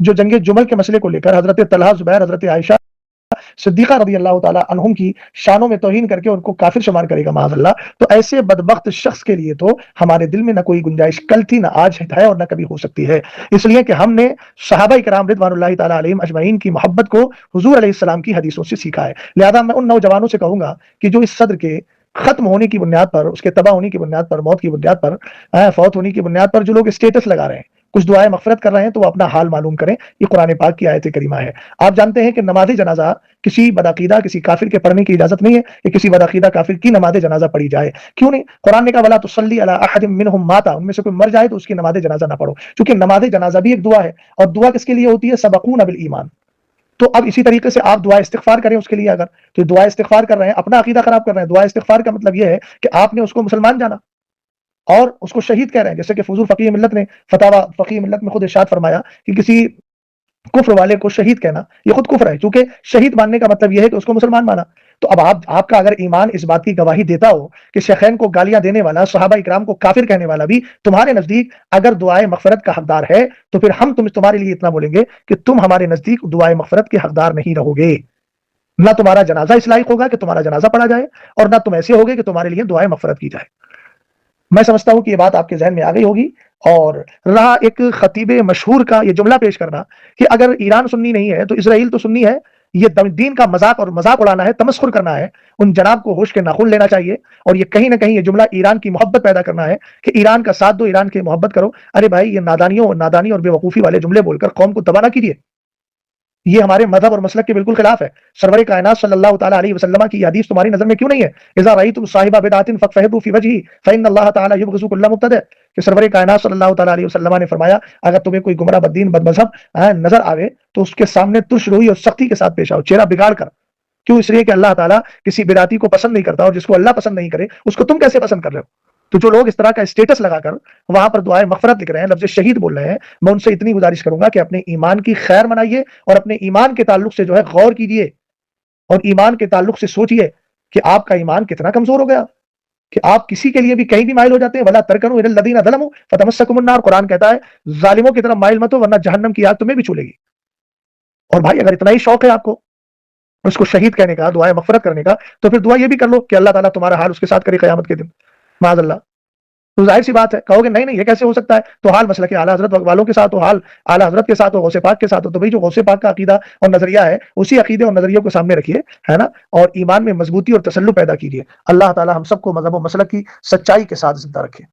جو جنگ جمل کے مسئلے کو لیکر حضرت طلحہ زبیر حضرت عائشہ صدیقہ رضی اللہ تعالی عنہم کی شانوں میں توہین کر کے ان کو کافر شمار کرے گا معاذ اللہ، تو ایسے بدبخت شخص کے لیے تو ہمارے دل میں نہ کوئی گنجائش کل تھی، نہ آج ہے اور نہ کبھی ہو سکتی ہے، اس لیے کہ ہم نے صحابہ کرام رضوان اللہ تعالی علیہم اجمعین کی محبت کو حضور علیہ السلام کی حدیثوں سے سیکھا ہے۔ لہذا میں ان نوجوانوں سے کہوں گا کہ جو اس صدر کے ختم ہونے کی بنیاد پر، اس کے تباہ ہونے کی بنیاد پر، موت کی بنیاد پر، فوت ہونے کی بنیاد پر جو لوگ اسٹیٹس لگا رہے ہیں، کچھ دعائیں مغفرت کر رہے ہیں، تو وہ اپنا حال معلوم کریں، یہ قرآن پاک کی آیت کریمہ ہے۔ آپ جانتے ہیں کہ نماز جنازہ کسی بدعقیدہ کسی کافر کے پڑھنے کی اجازت نہیں ہے کہ کسی بدعقیدہ کافر کی نماز جنازہ پڑھی جائے۔ کیوں نہیں؟ قرآن نے کہا ولا تصلی علی احد منهم مات، ان میں سے کوئی مر جائے تو اس کی نماز جنازہ نہ پڑھو، چونکہ نماز جنازہ بھی ایک دعا ہے، اور دعا کس کے لیے ہوتی ہے؟ سبقونا بالایمان۔ تو اب اسی طریقے سے آپ دعا استغفار کریں اس کے لیے، اگر تو دعا استغفار کر رہے ہیں اپنا عقیدہ خراب کر رہے ہیں۔ دعا استغفار کا مطلب یہ ہے کہ آپ نے اس کو مسلمان جانا اور اس کو شہید کہہ رہے ہیں، جیسے کہ فضول فقیہ ملت نے فتاوی فقیہ ملت میں خود ارشاد فرمایا کہ کسی کفر والے کو شہید کہنا یہ خود کفر ہے، کیونکہ شہید ماننے کا مطلب یہ ہے کہ اس کو مسلمان مانا۔ تو اب آپ کا اگر ایمان اس بات کی گواہی دیتا ہو کہ شیخین کو گالیاں دینے والا، صحابہ اکرام کو کافر کہنے والا بھی تمہارے نزدیک اگر دعائے مغفرت کا حقدار ہے، تو پھر ہم تمہارے لیے اتنا بولیں گے کہ تم ہمارے نزدیک دعائے مغفرت کے حقدار نہیں رہو گے، نہ تمہارا جنازہ اس لائق ہوگا کہ تمہارا جنازہ پڑھا جائے، اور نہ تم ایسے ہوگے کہ تمہارے لیے دعائے مغفرت کی جائے۔ میں سمجھتا ہوں کہ یہ بات آپ کے ذہن میں آ گئی ہوگی۔ اور رہا ایک خطیب مشہور کا یہ جملہ پیش کرنا کہ اگر ایران سنی نہیں ہے تو اسرائیل تو سنی ہے، یہ دین کا مذاق اور مذاق اڑانا ہے، تمسخر کرنا ہے، ان جناب کو ہوش کے ناخن لینا چاہیے، اور یہ کہیں نہ کہیں یہ جملہ ایران کی محبت پیدا کرنا ہے کہ ایران کا ساتھ دو، ایران کی محبت کرو۔ ارے بھائی، یہ نادانی اور بے وقوفی والے جملے بول کر قوم کو تباہ نہ کیجیے، یہ ہمارے مذہب اور مسلک کے بالکل خلاف ہے۔ سرور کائنات صلی اللہ تعالی علیہ وسلم کی حدیث تمہاری نظر میں کیوں نہیں ہے؟ اذا رأیتم صاحب بدعۃ فاقفہوا فی وجہہ فإن اللہ تعالی یبغض کل مبتدع، کہ سرور کائنات صلی اللہ تعالی علیہ وسلم نے فرمایا اگر تمہیں کوئی گمراہ بددین بد مذہب نظر آوے تو اس کے سامنے ترش روئی اور سختی کے ساتھ پیش آؤ، چہرہ بگاڑ کر۔ کیوں؟ اس لیے کہ اللہ تعالیٰ کسی بدعتی کو پسند نہیں کرتا، اور جس کو اللہ پسند نہیں کرے اس کو تم کیسے پسند کر رہے ہو؟ تو جو لوگ اس طرح کا اسٹیٹس لگا کر وہاں پر دعائیں مغفرت لکھ رہے ہیں، لفظ شہید بول رہے ہیں، میں ان سے اتنی گزارش کروں گا کہ اپنے ایمان کی خیر منائیے، اور اپنے ایمان کے تعلق سے جو ہے غور کیجیے، اور ایمان کے تعلق سے سوچیے کہ آپ کا ایمان کتنا کمزور ہو گیا کہ آپ کسی کے لیے بھی کہیں بھی مائل ہو جاتے ہیں۔ وَلَا تَرْكَنُوا إِلَى الَّذِينَ ظَلَمُوا فَتَمَسَّكُمُ النَّارُ، قرآن کہتا ہے ظالموں کی طرف مائل مت ہو ورنہ جہنم کی آگ تمہیں بھی چھو لے گی۔ اور بھائی اگر اتنا ہی شوق ہے آپ کو اس کو شہید کہنے کا، دعائیں مغفرت کرنے کا، تو پھر دعا یہ بھی کر لو کہ اللہ تعالیٰ تمہارا حال اس کے ساتھ کرے قیامت کے دن، معاذ اللہ۔ تو ظاہر سی بات ہے، کہو گے نہیں یہ کیسے ہو سکتا ہے؟ تو حال مسلک اعلیٰ حضرت والوں کے ساتھ ہو، حال اعلیٰ حضرت کے ساتھ ہو، غوث پاک کے ساتھ ہو، تو بھائی جو غوث پاک کا عقیدہ اور نظریہ ہے اسی عقیدے اور نظریے کو سامنے رکھیے، ہے نا، اور ایمان میں مضبوطی اور تسلط پیدا کیجیے۔ اللہ تعالیٰ ہم سب کو مذہب و مسلک کی سچائی کے ساتھ زندہ رکھے۔